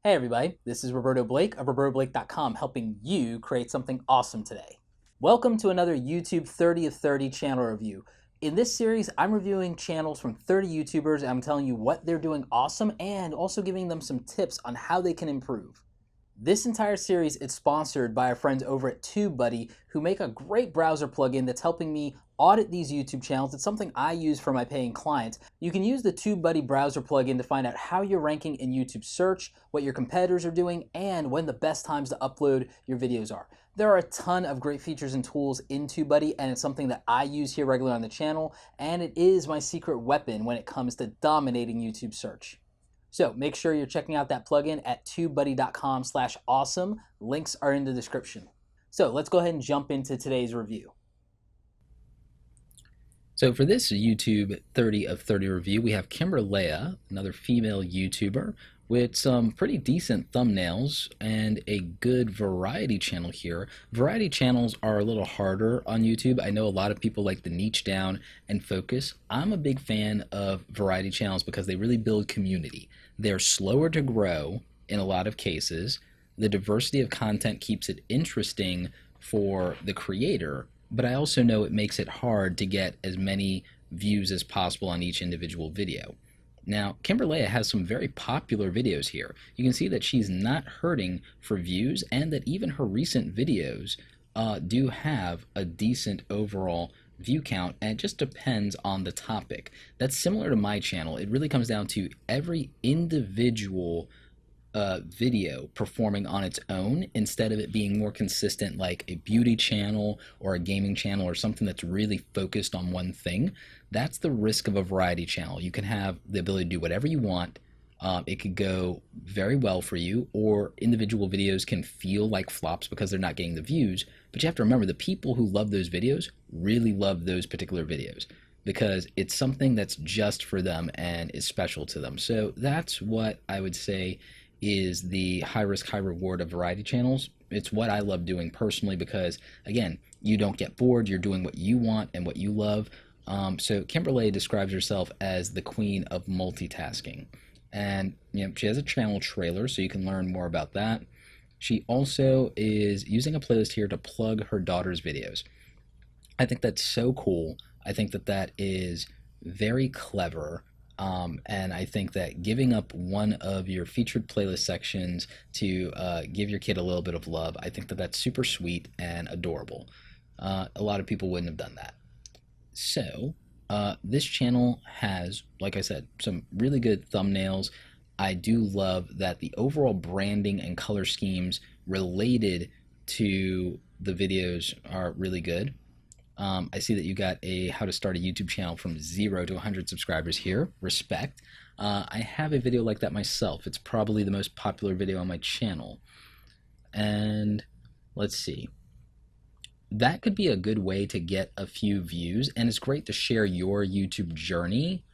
Hey everybody, this is Roberto Blake of RobertoBlake.com helping you create something awesome today. Welcome to another YouTube 30 of 30 channel review. In this series, I'm reviewing channels from 30 YouTubers and I'm telling you what they're doing awesome and also giving them some tips on how they can improve. This entire series is sponsored by our friends over at Tubebuddy, who make a great browser plugin that's helping me audit these YouTube channels. It's something I use for my paying clients. You can use the Tubebuddy browser plugin to find out how you're ranking in YouTube search, what your competitors are doing, and when the best times to upload your videos are. There are a ton of great features and tools in Tubebuddy, and it's something that I use here regularly on the channel, and it is my secret weapon when it comes to dominating YouTube search. So make sure you're checking out that plugin at tubebuddy.com/awesome. Links are in the description. So let's go ahead and jump into today's review. So for this YouTube 30 of 30 review, we have Kimbyrleigha, another female YouTuber, with some pretty decent thumbnails and a good variety channel here. Variety channels are a little harder on YouTube. I know a lot of people like to niche down and focus. I'm a big fan of variety channels because they really build community. They're slower to grow in a lot of cases. The diversity of content keeps it interesting for the creator, but I also know it makes it hard to get as many views as possible on each individual video. Now, Kimbyrleigha has some very popular videos here. You can see that she's not hurting for views and that even her recent videos do have a decent overall view count, and it just depends on the topic. That's similar to my channel. It really comes down to every individual video performing on its own instead of it being more consistent like a beauty channel or a gaming channel or something that's really focused on one thing. That's the risk of a variety channel. You can have the ability to do whatever you want. It could go very well for you, or individual videos can feel like flops because they're not getting the views. But you have to remember, the people who love those videos really love those particular videos because it's something that's just for them and is special to them. So that's what I would say is the high risk, high reward of variety channels. It's what I love doing personally because, again, you don't get bored. You're doing what you want and what you love. So Kimbyrleigha describes herself as the queen of multitasking. And she has a channel trailer, so you can learn more about that. She also is using a playlist here to plug her daughter's videos. I think that's so cool. I think that that is very clever. And I think that giving up one of your featured playlist sections to give your kid a little bit of love, I think that that's super sweet and adorable. A lot of people wouldn't have done that. So this channel has, like I said, some really good thumbnails. I do love that the overall branding and color schemes related to the videos are really good. I see that you got a how to start a YouTube channel from 0 to 100 subscribers here. Respect. I have a video like that myself. It's probably the most popular video on my channel. And let's see. That could be a good way to get a few views, and it's great to share your YouTube journey.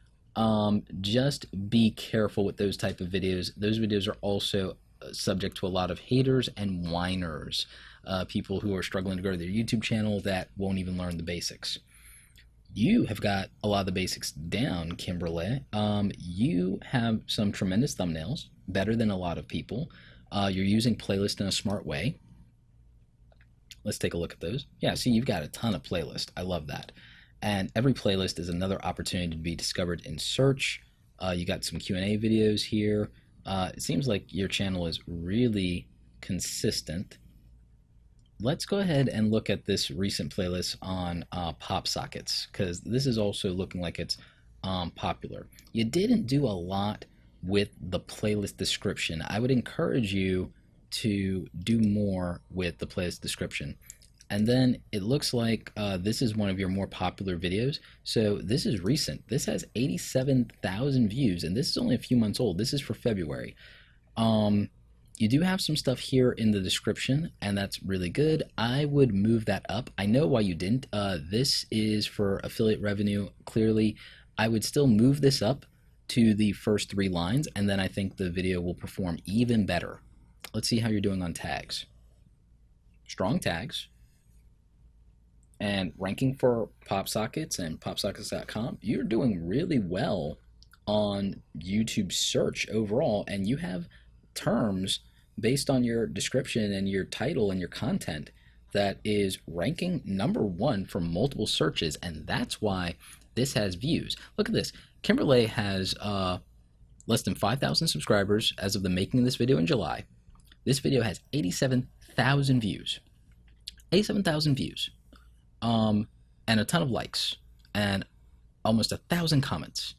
Just be careful with those type of videos. Those videos are also subject to a lot of haters and whiners. People who are struggling to grow their YouTube channel that won't even learn the basics. You have got a lot of the basics down, Kimbyrleigha. You have some tremendous thumbnails, better than a lot of people. You're using playlists in a smart way. Let's take a look at those. Yeah, see, you've got a ton of playlists. I love that. And every playlist is another opportunity to be discovered in search. You got some Q&A videos here. It seems like your channel is really consistent. Let's go ahead and look at this recent playlist on pop sockets, because this is also looking like it's popular. You didn't do a lot with the playlist description. I would encourage you to do more with the playlist description. And then it looks like this is one of your more popular videos. So this is recent. This has 87,000 views, and this is only a few months old. This is for February. You do have some stuff here in the description, and that's really good. I would move that up. I know why you didn't. This is for affiliate revenue. Clearly, I would still move this up to the first 3 lines, and then I think the video will perform even better. Let's see how you're doing on tags. Strong tags. And ranking for pop sockets and popsockets.com, you're doing really well on YouTube search overall, and you have terms based on your description and your title and your content that is ranking #1 for multiple searches, and that's why this has views. Look at this. Kimbyrleigha has less than 5,000 subscribers as of the making of this video in July. This video has 87,000 views. 87,000 views. And a ton of likes. And almost 1,000 comments.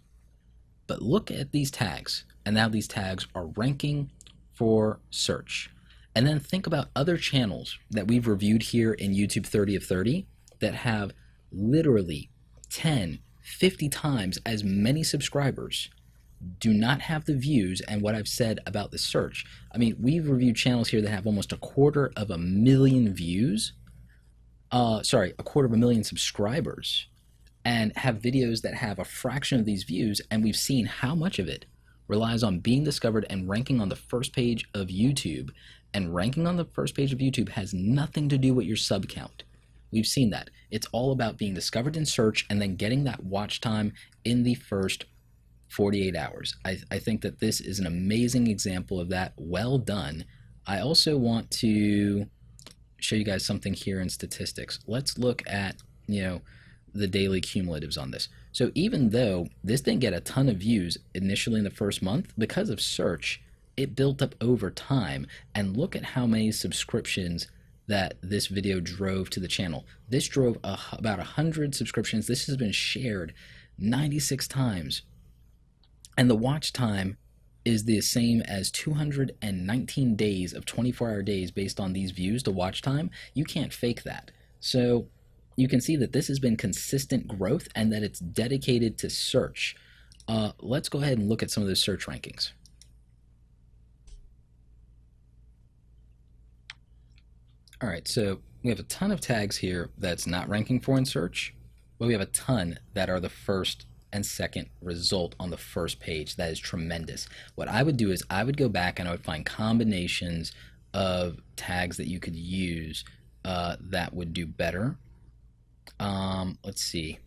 But look at these tags. And now these tags are ranking for search. And then think about other channels that we've reviewed here in YouTube 30 of 30 that have literally 10, 50 times as many subscribers, do not have the views and what I've said about the search. I mean, we've reviewed channels here that have almost 250,000 views, 250,000 subscribers, and have videos that have a fraction of these views, and we've seen how much of it relies on being discovered and ranking on the first page of YouTube. And ranking on the first page of YouTube has nothing to do with your sub count. We've seen that. It's all about being discovered in search and then getting that watch time in the first 48 hours. I think that this is an amazing example of that. Well done. I also want to show you guys something here in statistics. Let's look at, the daily cumulatives on this. So even though this didn't get a ton of views initially in the first month, because of search, it built up over time. And look at how many subscriptions that this video drove to the channel. This drove about 100 subscriptions. This has been shared 96 times. And the watch time is the same as 219 days of 24-hour days based on these views to watch time. You can't fake that. So you can see that this has been consistent growth and that it's dedicated to search. Let's go ahead and look at some of those search rankings. All right, so we have a ton of tags here that's not ranking for in search, but we have a ton that are the first and second result on the first page. That is tremendous. What I would do is I would go back and I would find combinations of tags that you could use that would do better. Let's see.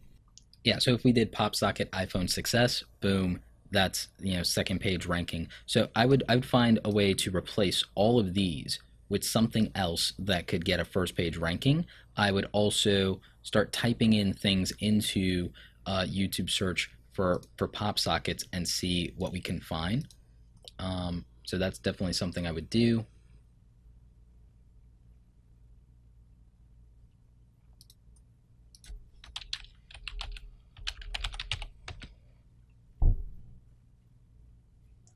Yeah, so if we did pop socket iPhone success, boom, that's second page ranking. So I would find a way to replace all of these with something else that could get a first page ranking. I would also start typing in things into YouTube search for pop sockets and see what we can find. So that's definitely something I would do.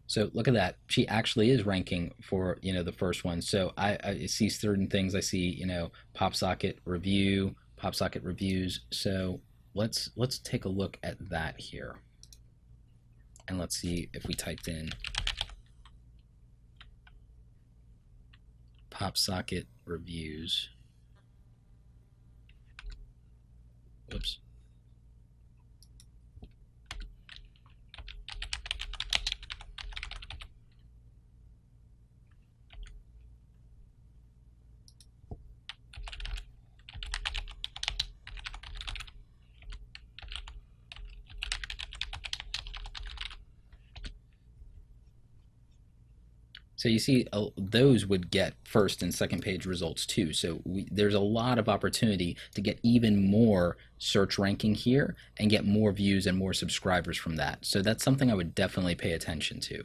So look at that. She actually is ranking for, the first one. So I see certain things. I see, pop socket review, pop socket reviews. So let's take a look at that here. And let's see if we typed in pop socket reviews. Whoops. So you see those would get first and second page results too. So there's a lot of opportunity to get even more search ranking here and get more views and more subscribers from that. So that's something I would definitely pay attention to.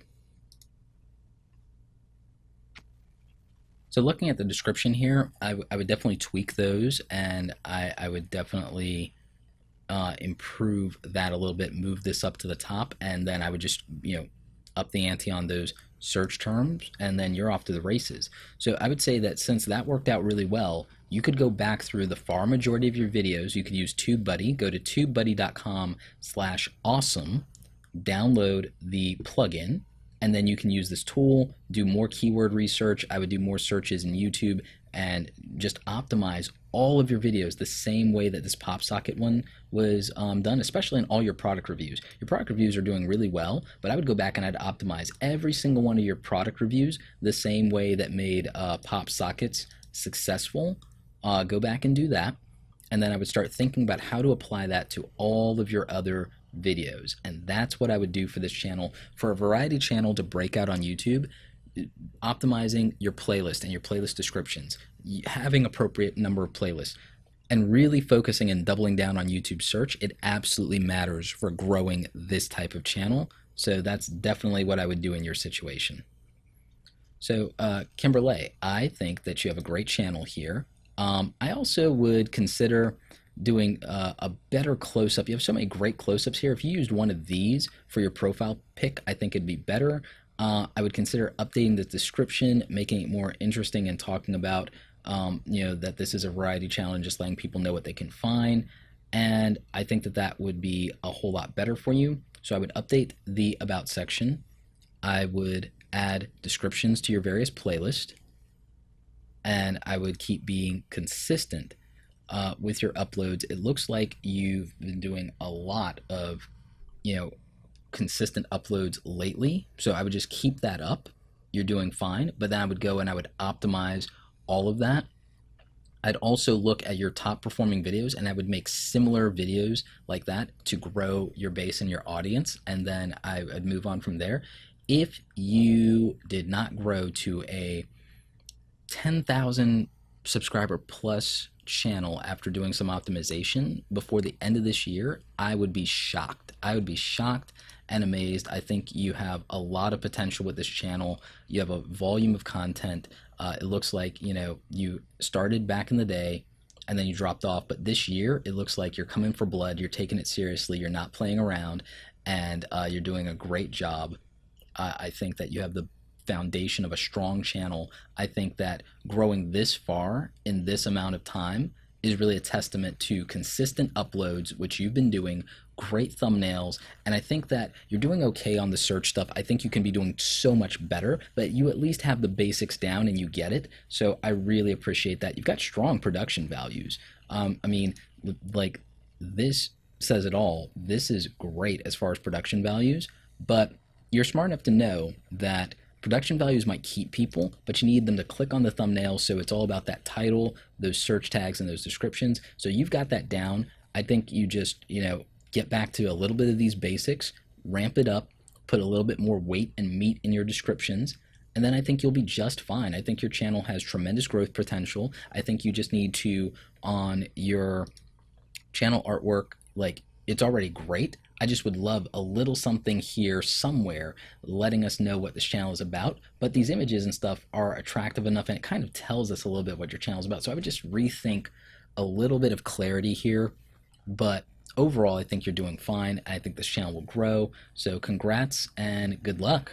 So looking at the description here, I would definitely tweak those, and I would definitely improve that a little bit, move this up to the top, and then I would just, up the ante on those search terms, and then you're off to the races. So I would say that since that worked out really well, you could go back through the far majority of your videos. You could use Tubebuddy. Go to tubebuddy.com/awesome, download the plugin, and then you can use this tool, do more keyword research. I would do more searches in YouTube and just optimize all of your videos the same way that this pop socket one was done, especially in all your product reviews. Your product reviews are doing really well, but I would go back and I'd optimize every single one of your product reviews the same way that made pop sockets successful. Go back and do that, and then I would start thinking about how to apply that to all of your other videos. And that's what I would do for this channel. For a variety channel to break out on YouTube, optimizing your playlist and your playlist descriptions, having appropriate number of playlists, and really focusing and doubling down on YouTube search, it absolutely matters for growing this type of channel. So that's definitely what I would do in your situation. So, Kimbyrleigha, I think that you have a great channel here. I also would consider doing a better close-up. You have so many great close-ups here. If you used one of these for your profile pic, I think it'd be better. I would consider updating the description, making it more interesting, and talking about that this is a variety channel and just letting people know what they can find. And I think that that would be a whole lot better for you. So I would update the About section. I would add descriptions to your various playlists, and I would keep being consistent with your uploads. It looks like you've been doing a lot of consistent uploads lately, so I would just keep that up. You're doing fine, but then I would go and I would optimize all of that. I'd also look at your top performing videos, and I would make similar videos like that to grow your base and your audience, and then I'd move on from there. If you did not grow to a 10,000 subscriber plus channel after doing some optimization before the end of this year, I would be shocked. I would be shocked and amazed. I think you have a lot of potential with this channel. You have a volume of content. It looks like you started back in the day and then you dropped off, but this year it looks like you're coming for blood. You're taking it seriously. You're not playing around, and you're doing a great job. I think that you have the foundation of a strong channel. I think that growing this far in this amount of time is really a testament to consistent uploads, which you've been doing, great thumbnails, and I think that you're doing okay on the search stuff. I think you can be doing so much better, but you at least have the basics down and you get it. So I really appreciate that. You've got strong production values. I mean, like, this says it all. This is great as far as production values, but you're smart enough to know that production values might keep people, but you need them to click on the thumbnail, so it's all about that title, those search tags, and those descriptions. So you've got that down. I think you just, get back to a little bit of these basics, ramp it up, put a little bit more weight and meat in your descriptions, and then I think you'll be just fine. I think your channel has tremendous growth potential. I think you just need to, on your channel artwork, like, it's already great. I just would love a little something here somewhere letting us know what this channel is about. But these images and stuff are attractive enough, and it kind of tells us a little bit what your channel is about. So I would just rethink a little bit of clarity here. But overall, I think you're doing fine. I think this channel will grow. So congrats and good luck.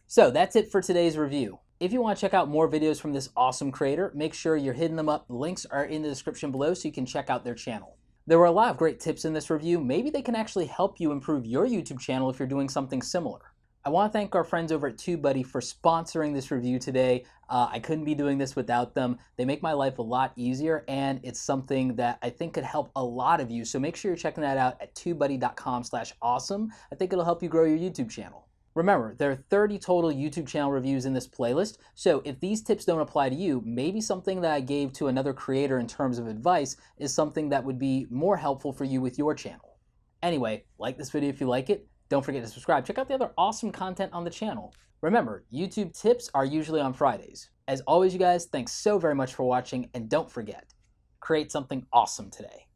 So that's it for today's review. If you want to check out more videos from this awesome creator, make sure you're hitting them up. The links are in the description below so you can check out their channel. There were a lot of great tips in this review. Maybe they can actually help you improve your YouTube channel if you're doing something similar. I want to thank our friends over at Tubebuddy for sponsoring this review today. I couldn't be doing this without them. They make my life a lot easier, and it's something that I think could help a lot of you. So make sure you're checking that out at tubebuddy.com/awesome. I think it'll help you grow your YouTube channel. Remember, there are 30 total YouTube channel reviews in this playlist, so if these tips don't apply to you, maybe something that I gave to another creator in terms of advice is something that would be more helpful for you with your channel. Anyway, like this video if you like it. Don't forget to subscribe. Check out the other awesome content on the channel. Remember, YouTube tips are usually on Fridays. As always, you guys, thanks so very much for watching, and don't forget, create something awesome today.